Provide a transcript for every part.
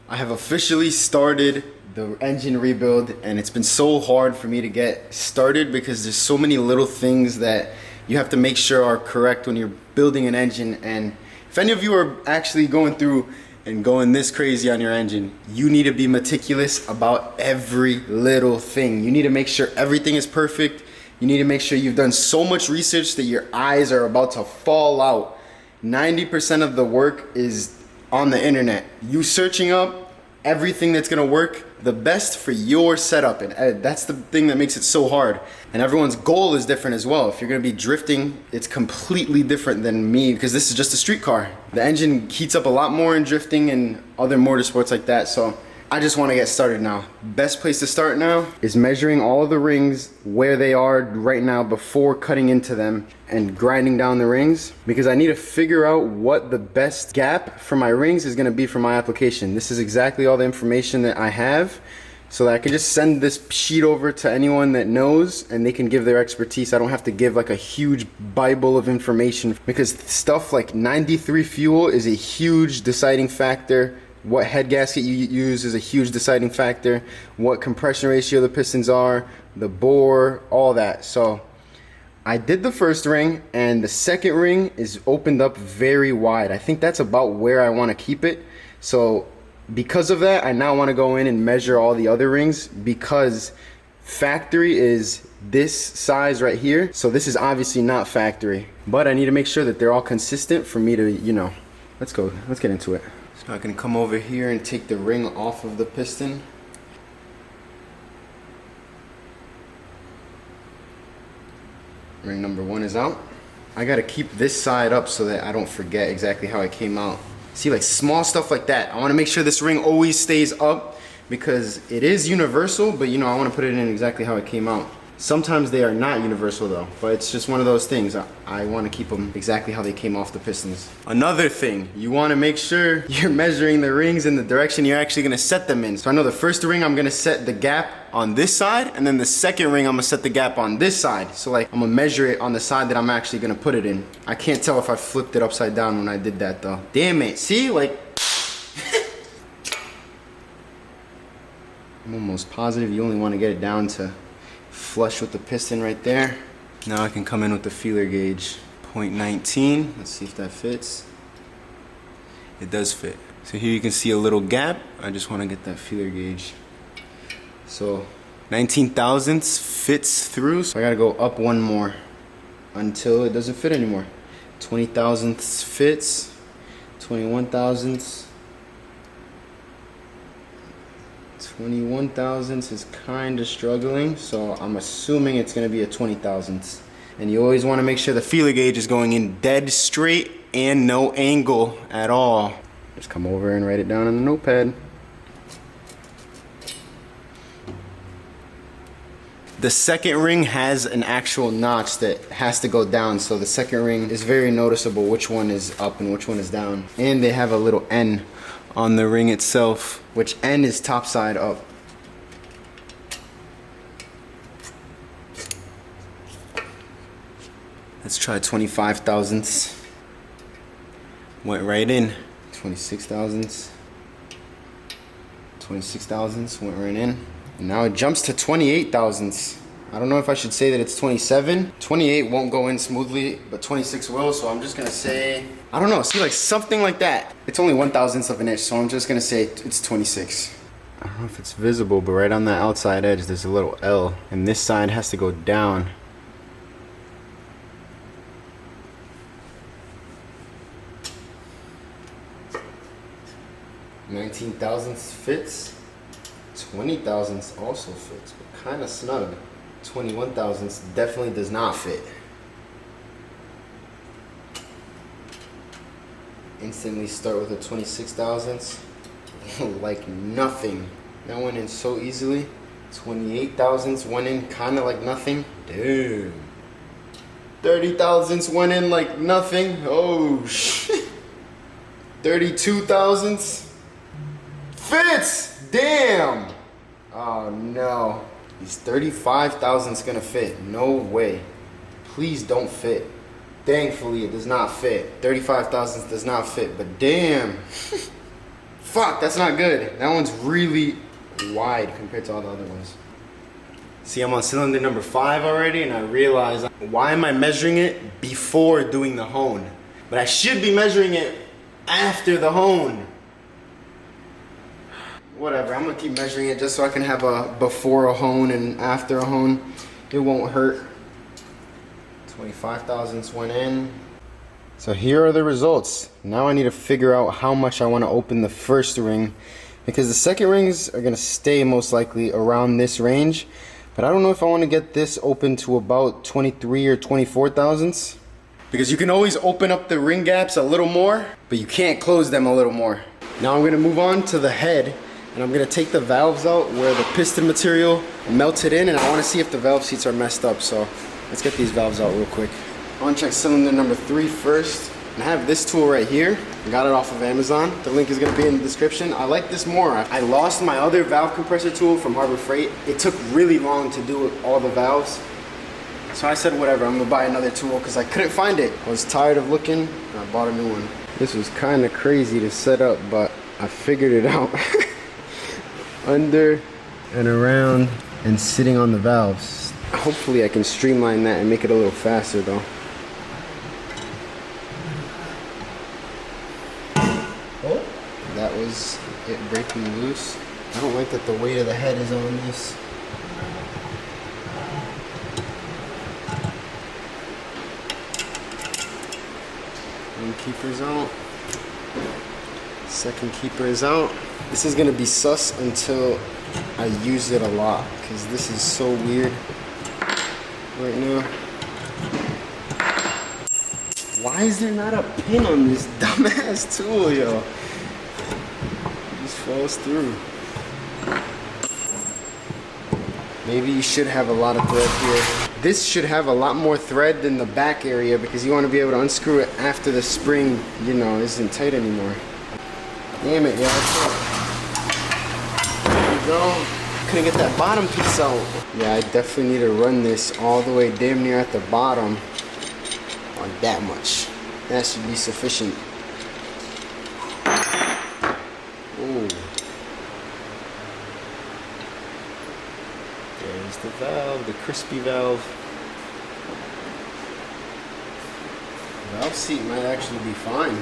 I have officially started the engine rebuild, and it's been so hard for me to get started because there's so many little things that you have to make sure are correct when you're building an engine. And if any of you are actually going through and going this crazy on your engine, you need to be meticulous about every little thing. You need to make sure everything is perfect. You need to make sure you've done so much research that your eyes are about to fall out. 90% of the work is on the internet. You searching up everything that's gonna work the best for your setup, and that's the thing that makes it so hard. And everyone's goal is different as well. If you're gonna be drifting, it's completely different than me because this is just a street car. The engine heats up a lot more in drifting and other motorsports like that, so I just want to get started now. Best place to start now is measuring all of the rings where they are right now before cutting into them and grinding down the rings, because I need to figure out what the best gap for my rings is going to be for my application. This is exactly all the information that I have, so that I can just send this sheet over to anyone that knows and they can give their expertise. I don't have to give like a huge Bible of information, because stuff like 93 fuel is a huge deciding factor. What head gasket you use is a huge deciding factor. What compression ratio the pistons are, the bore, all that. So I did the first ring, and the second ring is opened up very wide. I think that's about where I want to keep it. So because of that, I now want to go in and measure all the other rings, because factory is this size right here. So this is obviously not factory, but I need to make sure that they're all consistent for me to, you know, let's get into it. So I can come over here and take the ring off of the piston. Ring number 1 is out. I gotta keep this side up so that I don't forget exactly how it came out. See, like small stuff like that. I wanna make sure this ring always stays up, because it is universal, but you know, I wanna put it in exactly how it came out. Sometimes they are not universal though, but it's just one of those things. I want to keep them exactly how they came off the pistons. Another thing, you want to make sure you're measuring the rings in the direction you're actually going to set them in. So I know the first ring I'm going to set the gap on this side, and then the second ring I'm going to set the gap on this side. So like I'm going to measure it on the side that I'm actually going to put it in. I can't tell if I flipped it upside down when I did that though. Damn it, see, like I'm almost positive you only want to get it down to flush with the piston right there. Now I can come in with the feeler gauge. 0.19. Let's see if that fits. It does fit. So here you can see a little gap. I just want to get that feeler gauge. So 19 thousandths fits through. So I gotta go up one more until it doesn't fit anymore. 20 thousandths fits. 21 thousandths. 21 thousandths is kind of struggling, so I'm assuming it's going to be a 20 thousandths. And you always want to make sure the feeler gauge is going in dead straight and no angle at all. Just come over and write it down on the notepad. The second ring has an actual notch that has to go down, so the second ring is very noticeable which one is up and which one is down. And they have a little N on the ring itself, which N is top side up. Let's try 25 thousandths. Went right in. 26 thousandths. 26 thousandths went right in. And now it jumps to 28 thousandths. I don't know if I should say that it's 27. 28 won't go in smoothly, but 26 will, so I'm just gonna say, I don't know, see, like something like that. It's only 1/1000th of an inch, so I'm just gonna say it's 26. I don't know if it's visible, but right on the outside edge there's a little L, and this side has to go down. $19 thousandths fits. 20 thousandths also fits, but kind of snug. 21 thousandths definitely does not fit. Instantly start with a 26 thousandths. Like nothing. That went in so easily. 28 thousandths went in kind of like nothing. Damn. 30 thousandths went in like nothing. Oh shit. 32 thousandths fits. Damn. Oh no. These 35 thousandths gonna fit. No way. Please don't fit. Thankfully it does not fit. 35 thousandths does not fit, but damn. Fuck, that's not good. That one's really wide compared to all the other ones. See, I'm on cylinder number 5 already, and I realize, why am I measuring it before doing the hone? But I should be measuring it after the hone. Whatever, I'm gonna keep measuring it just so I can have a before a hone and after a hone. It won't hurt. 25 thousandths went in. So here are the results. Now I need to figure out how much I want to open the first ring, because the second rings are gonna stay most likely around this range. But I don't know if I want to get this open to about 23 or 24 thousandths. Because you can always open up the ring gaps a little more, but you can't close them a little more. Now I'm going to move on to the head, and I'm going to take the valves out where the piston material melted in, and I want to see if the valve seats are messed up. So let's get these valves out real quick. I want to check cylinder number 3 first. And I have this tool right here. I got it off of Amazon. The link is going to be in the description. I like this more. I lost my other valve compressor tool from Harbor Freight. It took really long to do all the valves. So I said, whatever, I'm going to buy another tool because I couldn't find it. I was tired of looking, and I bought a new one. This was kind of crazy to set up, but I figured it out. Under and around and sitting on the valves. Hopefully I can streamline that and make it a little faster though. That was it breaking loose. I don't like that the weight of the head is on this. One keeper is out. Second keeper is out. This is gonna be sus until I use it a lot, because this is so weird right now. Why is there not a pin on this dumbass tool, yo? Falls through. Maybe you should have a lot of thread here. This should have a lot more thread than the back area, because you want to be able to unscrew it after the spring, you know, isn't tight anymore. Damn it, y'all. There you go. Couldn't get that bottom piece out. Yeah, I definitely need to run this all the way damn near at the bottom. Like that much. That should be sufficient. There's the valve, the crispy valve. The valve seat might actually be fine.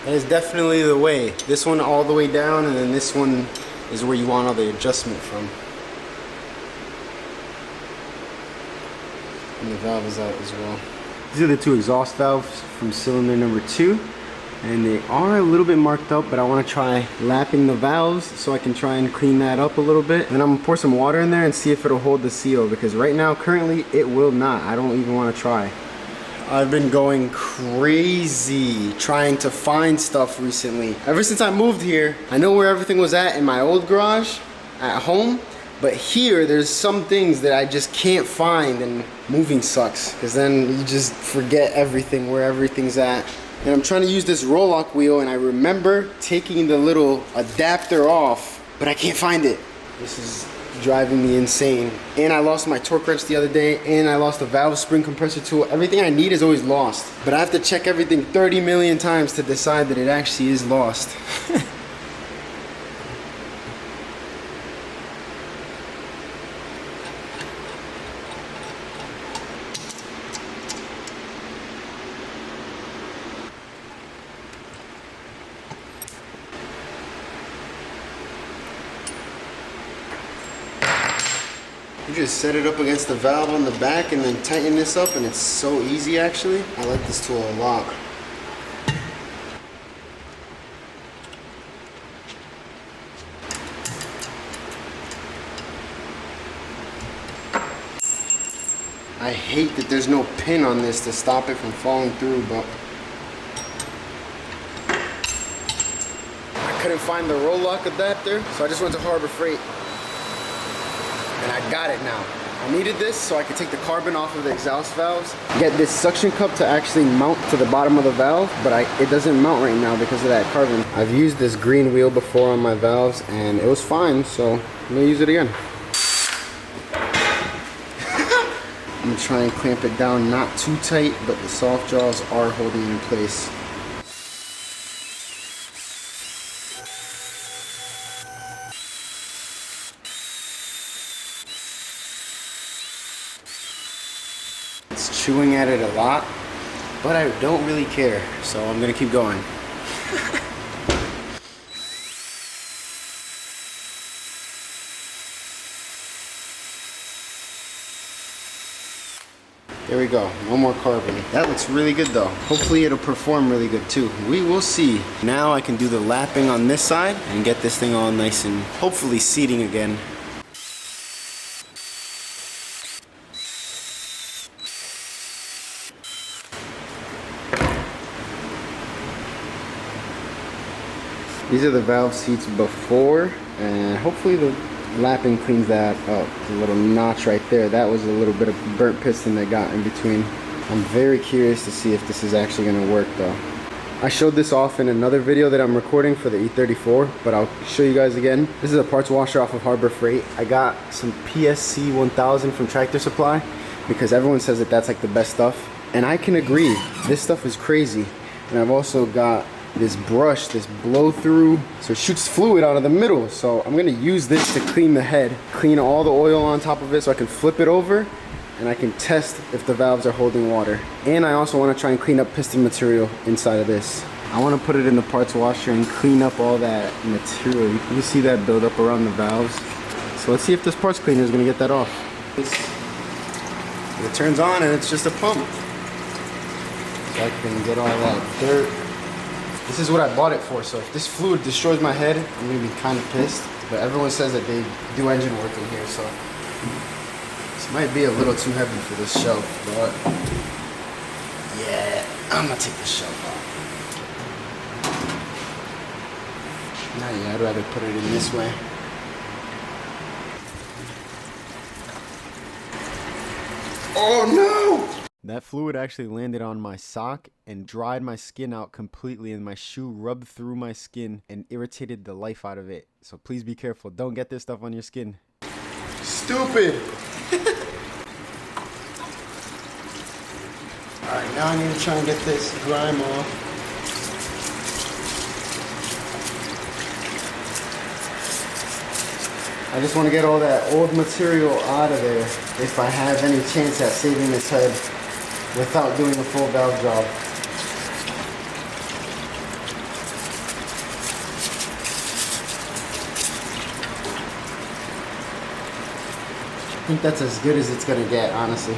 That is definitely the way. This one all the way down, and then this one is where you want all the adjustment from. And the valve is out as well. These are the 2 exhaust valves from cylinder number 2, and they are a little bit marked up, but I want to try lapping the valves so I can try and clean that up a little bit. And I'm gonna pour some water in there and see if it'll hold the seal, because right now currently it will not. I don't even want to try. I've been going crazy trying to find stuff recently. Ever since I moved here, I know where everything was at in my old garage at home. But here, there's some things that I just can't find, and moving sucks, because then you just forget everything, where everything's at. And I'm trying to use this roll lock wheel, and I remember taking the little adapter off, but I can't find it. This is driving me insane. And I lost my torque wrench the other day, and I lost a valve spring compressor tool. Everything I need is always lost. But I have to check everything 30 million times to decide that it actually is lost. You just set it up against the valve on the back and then tighten this up, and it's so easy actually. I like this tool a lot. I hate that there's no pin on this to stop it from falling through, but I couldn't find the roll lock adapter, so I just went to Harbor Freight. And I got it now. I needed this so I could take the carbon off of the exhaust valves. Get this suction cup to actually mount to the bottom of the valve, but it doesn't mount right now because of that carbon. I've used this green wheel before on my valves and it was fine, so I'm gonna use it again. I'm gonna try and clamp it down, not too tight, but the soft jaws are holding it in place. It's chewing at it a lot, but I don't really care, so I'm gonna keep going. There we go, no more carbon. That looks really good though. Hopefully it'll perform really good too. We will see. Now I can do the lapping on this side and get this thing all nice and hopefully seating again. These are the valve seats before, and hopefully the lapping cleans that up. The little notch right there, that was a little bit of burnt piston that got in between. I'm very curious to see if this is actually going to work though. I showed this off in another video that I'm recording for the E34, but I'll show you guys again. This is a parts washer off of Harbor Freight. I got some PSC 1000 from Tractor Supply because everyone says that that's like the best stuff, and I can agree. This stuff is crazy. And I've also got this brush, this blow through, so it shoots fluid out of the middle. So I'm gonna use this to clean the head, clean all the oil on top of it so I can flip it over and I can test if the valves are holding water. And I also want to try and clean up piston material inside of this. I want to put it in the parts washer and clean up all that material. You can see that build up around the valves. So let's see if this parts cleaner is gonna get that off. It turns on and it's just a pump. So I can get all that dirt. This is what I bought it for, so if this fluid destroys my head, I'm gonna be kind of pissed. But everyone says that they do engine work in here, so this might be a little too heavy for this shelf, but yeah, I'm gonna take the shelf off. Not yet, I'd rather put it in this way. Oh no! That fluid actually landed on my sock and dried my skin out completely, and my shoe rubbed through my skin and irritated the life out of it. So please be careful. Don't get this stuff on your skin. Stupid! Alright, now I need to try and get this grime off. I just want to get all that old material out of there if I have any chance at saving this head without doing a full valve job. I think that's as good as it's gonna get, honestly.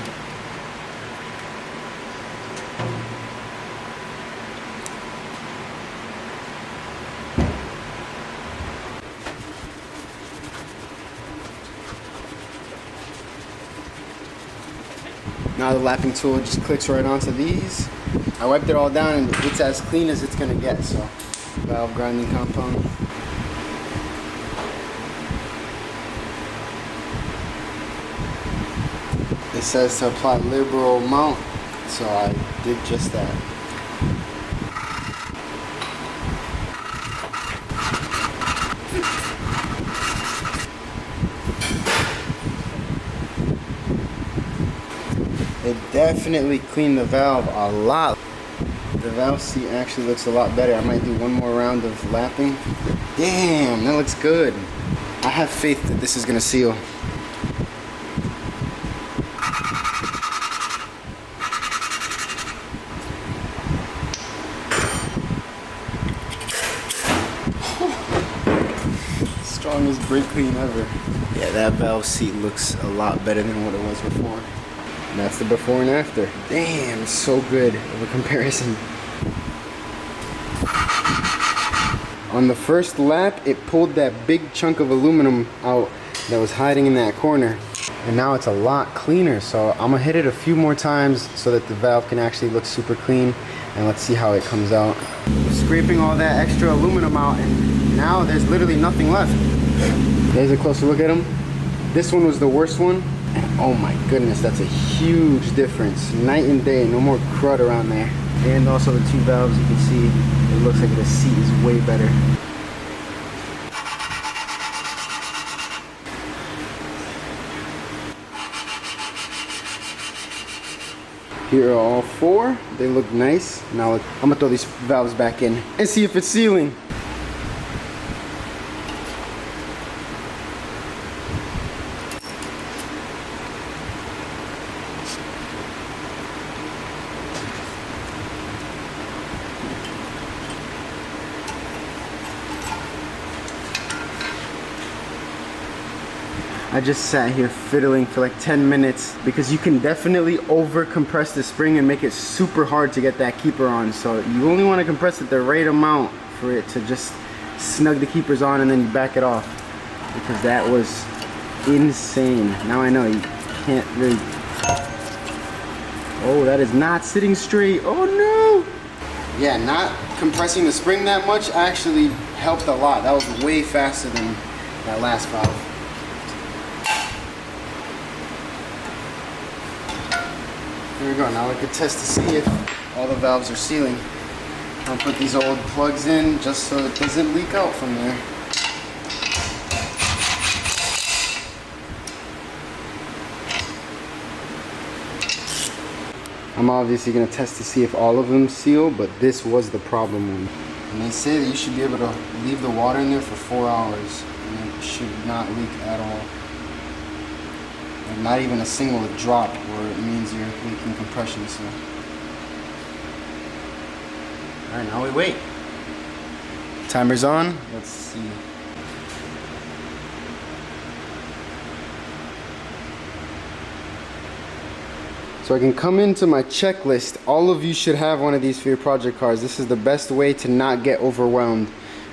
Now the lapping tool just clicks right onto these. I wiped it all down and it's as clean as it's gonna get, so valve grinding compound. It says to apply liberal amount, so I did just that. It definitely cleaned the valve a lot. The valve seat actually looks a lot better. I might do one more round of lapping. Damn, that looks good. I have faith that this is gonna seal. Strongest brake clean ever. Yeah, that valve seat looks a lot better than what it was before. And that's the before and after. Damn, so good of a comparison. On the first lap, it pulled that big chunk of aluminum out that was hiding in that corner. And now it's a lot cleaner. So I'm gonna hit it a few more times so that the valve can actually look super clean. And let's see how it comes out. Scraping all that extra aluminum out, and now there's literally nothing left. There's a closer look at them. This one was the worst one. And oh my goodness, that's a huge difference. Night and day, no more crud around there. And also the two valves, you can see, it looks like the seat is way better. Here are all 4. They look nice. Now I'm gonna throw these valves back in and see if it's sealing. I just sat here fiddling for like 10 minutes because you can definitely over compress the spring and make it super hard to get that keeper on. So you only want to compress it the right amount for it to just snug the keepers on, and then you back it off, because that was insane. Now I know you can't really. Oh, that is not sitting straight. Oh no. Yeah, not compressing the spring that much actually helped a lot. That was way faster than that last valve. Here we go. Now we can test to see if all the valves are sealing. I'll put these old plugs in just so it doesn't leak out from there. I'm obviously going to test to see if all of them seal, but this was the problem one. And they say that you should be able to leave the water in there for 4 hours and it should not leak at all. Not even a single drop where it means you're leaking compression. So, all right, now we wait. Timer's on. Let's see. So I can come into my checklist. All of you should have one of these for your project cars. This is the best way to not get overwhelmed.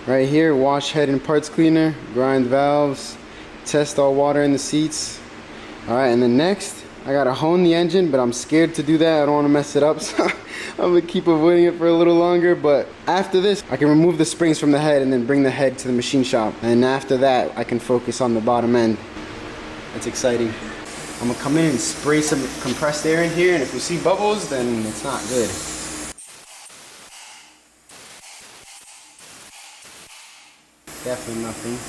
Right here, wash head and parts cleaner, grind valves, test all water in the seats. Alright, and then next, I gotta hone the engine, but I'm scared to do that. I don't want to mess it up, so I'm gonna keep avoiding it for a little longer. But after this, I can remove the springs from the head and then bring the head to the machine shop. And after that, I can focus on the bottom end. That's exciting. I'm gonna come in and spray some compressed air in here, and if we see bubbles, then it's not good. Definitely nothing.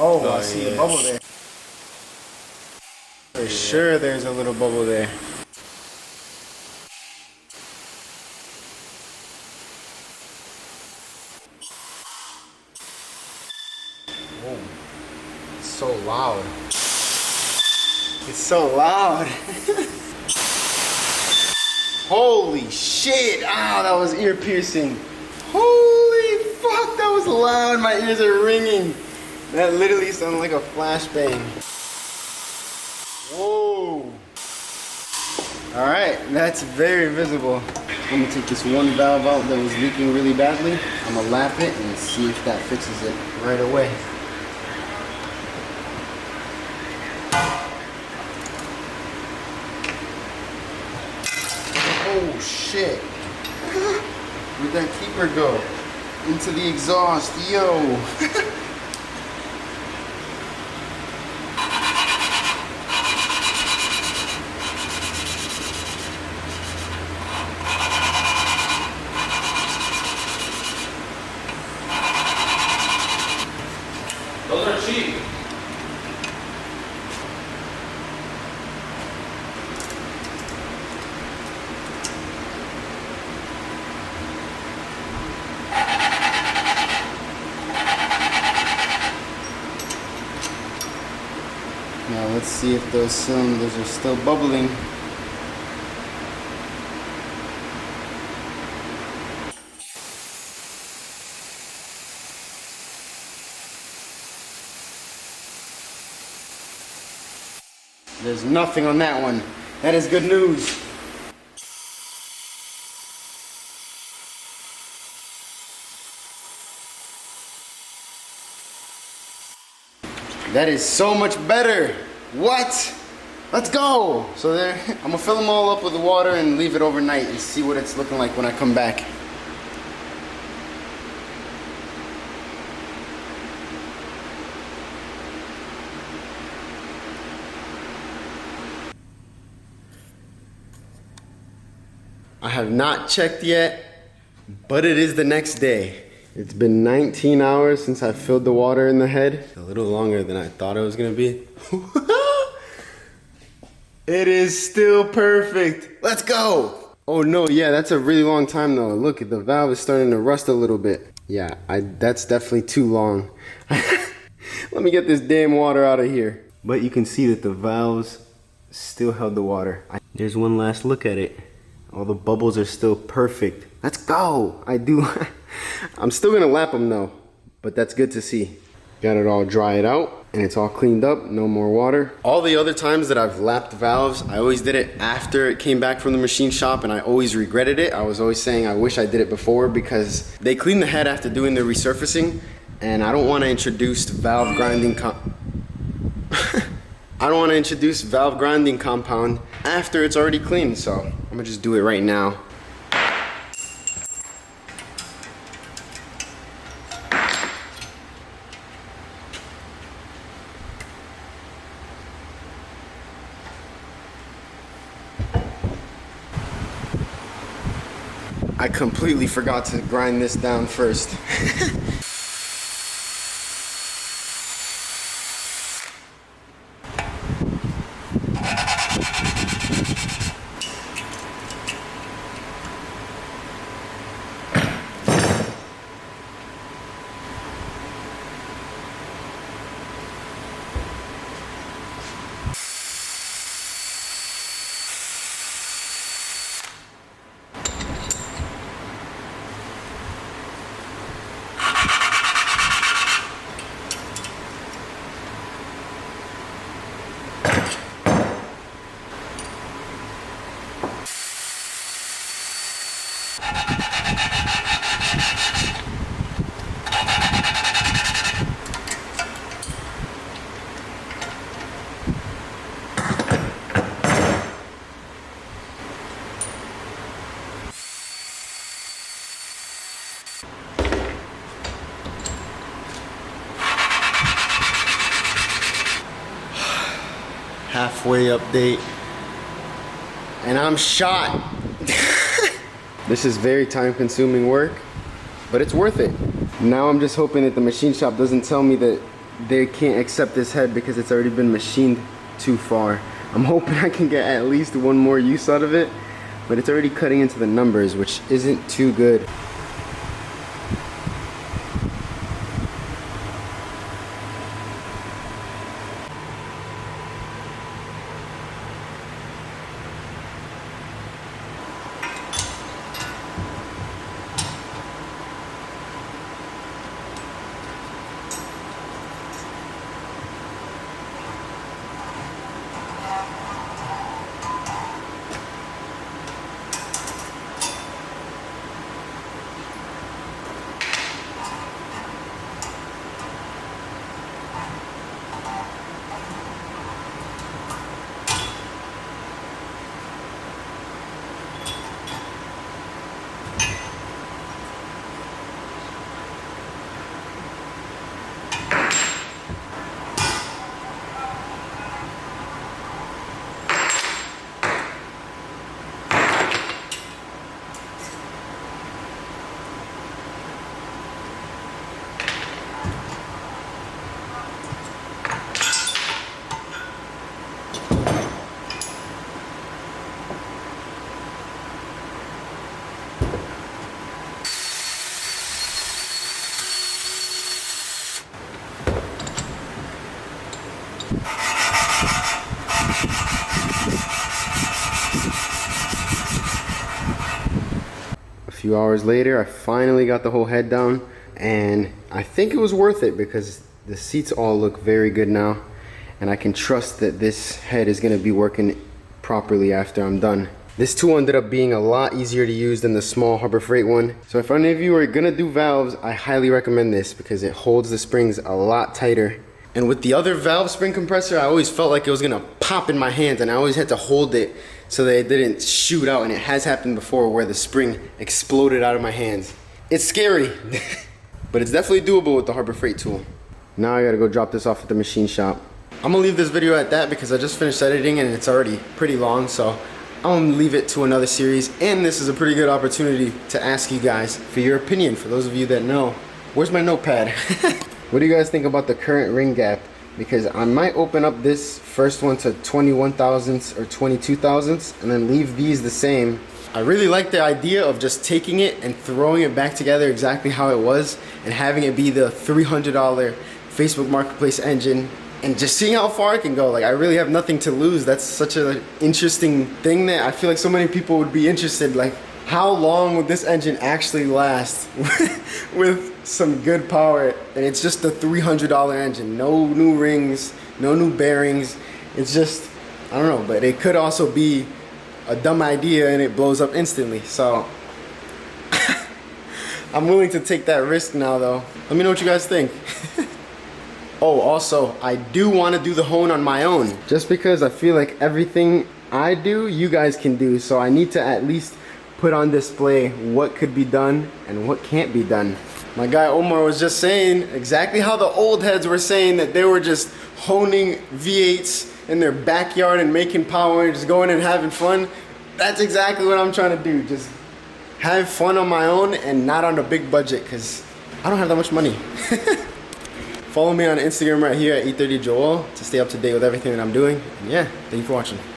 Oh, I see the bubble there. For sure there's a little bubble there. Oh, it's so loud. It's so loud. Holy shit! Ah, that was ear piercing. Holy fuck, that was loud. My ears are ringing. That literally sounded like a flashbang. Whoa. Alright, that's very visible. I'm gonna take this one valve out that was leaking really badly. I'm gonna lap it and see if that fixes it right away. Oh shit. Where'd that keeper go? Into the exhaust, yo. Those are cheap. Now let's see if those cylinders are still bubbling. There's nothing on that one. That is good news. That is so much better. What? Let's go. So there, I'm gonna fill them all up with the water and leave it overnight and see what it's looking like when I come back. I have not checked yet, but it is the next day. It's been 19 hours since I filled the water in the head. A little longer than I thought it was gonna be. It is still perfect. Let's go. Oh no, yeah, that's a really long time though. Look, the valve is starting to rust a little bit. Yeah, that's definitely too long. Let me get this damn water out of here. But you can see that the valves still held the water. There's one last look at it. All the bubbles are still perfect. Let's go. I'm still gonna lap them though, but that's good to see. Got it all dried out and it's all cleaned up, no more water. All the other times that I've lapped valves, I always did it after it came back from the machine shop and I always regretted it. I was always saying I wish I did it before because they clean the head after doing the resurfacing and I don't want to introduce valve grinding compound after it's already cleaned, so I'm gonna just do it right now. I completely forgot to grind this down first. Halfway update and I'm shot. This is very time consuming work, but it's worth it. Now I'm just hoping that the machine shop doesn't tell me that they can't accept this head because it's already been machined too far. I'm hoping I can get at least one more use out of it, but it's already cutting into the numbers, which isn't too good. A few hours later, I finally got the whole head down, and I think it was worth it because the seats all look very good now, and I can trust that this head is going to be working properly after I'm done. This tool ended up being a lot easier to use than the small Harbor Freight one. So if any of you are gonna do valves, I highly recommend this because it holds the springs a lot tighter. And with the other valve spring compressor, I always felt like it was gonna pop in my hands and I always had to hold it so that it didn't shoot out, and it has happened before where the spring exploded out of my hands. It's scary, but it's definitely doable with the Harbor Freight tool. Now I gotta go drop this off at the machine shop. I'm gonna leave this video at that because I just finished editing and it's already pretty long, so I'm gonna leave it to another series, and this is a pretty good opportunity to ask you guys for your opinion, for those of you that know. Where's my notepad? What do you guys think about the current ring gap? Because I might open up this first one to 21 thousandths or 22 thousandths and then leave these the same. I really like the idea of just taking it and throwing it back together exactly how it was and having it be the $300 Facebook Marketplace engine and just seeing how far it can go. Like, I really have nothing to lose. That's such an interesting thing that I feel like so many people would be interested. Like, how long would this engine actually last with some good power? And it's just a $300 engine. No new rings, no new bearings. It's just, I don't know, but it could also be a dumb idea and it blows up instantly. So I'm willing to take that risk now though. Let me know what you guys think. Oh, also, I do want to do the hone on my own, just because I feel like everything I do, you guys can do. So I need to at least put on display what could be done and what can't be done. My guy Omar was just saying exactly how the old heads were saying that they were just honing V8s in their backyard and making power and just going and having fun. That's exactly what I'm trying to do. Just have fun on my own and not on a big budget, because I don't have that much money. Follow me on Instagram right here at E30Joel to stay up to date with everything that I'm doing. And yeah, thank you for watching.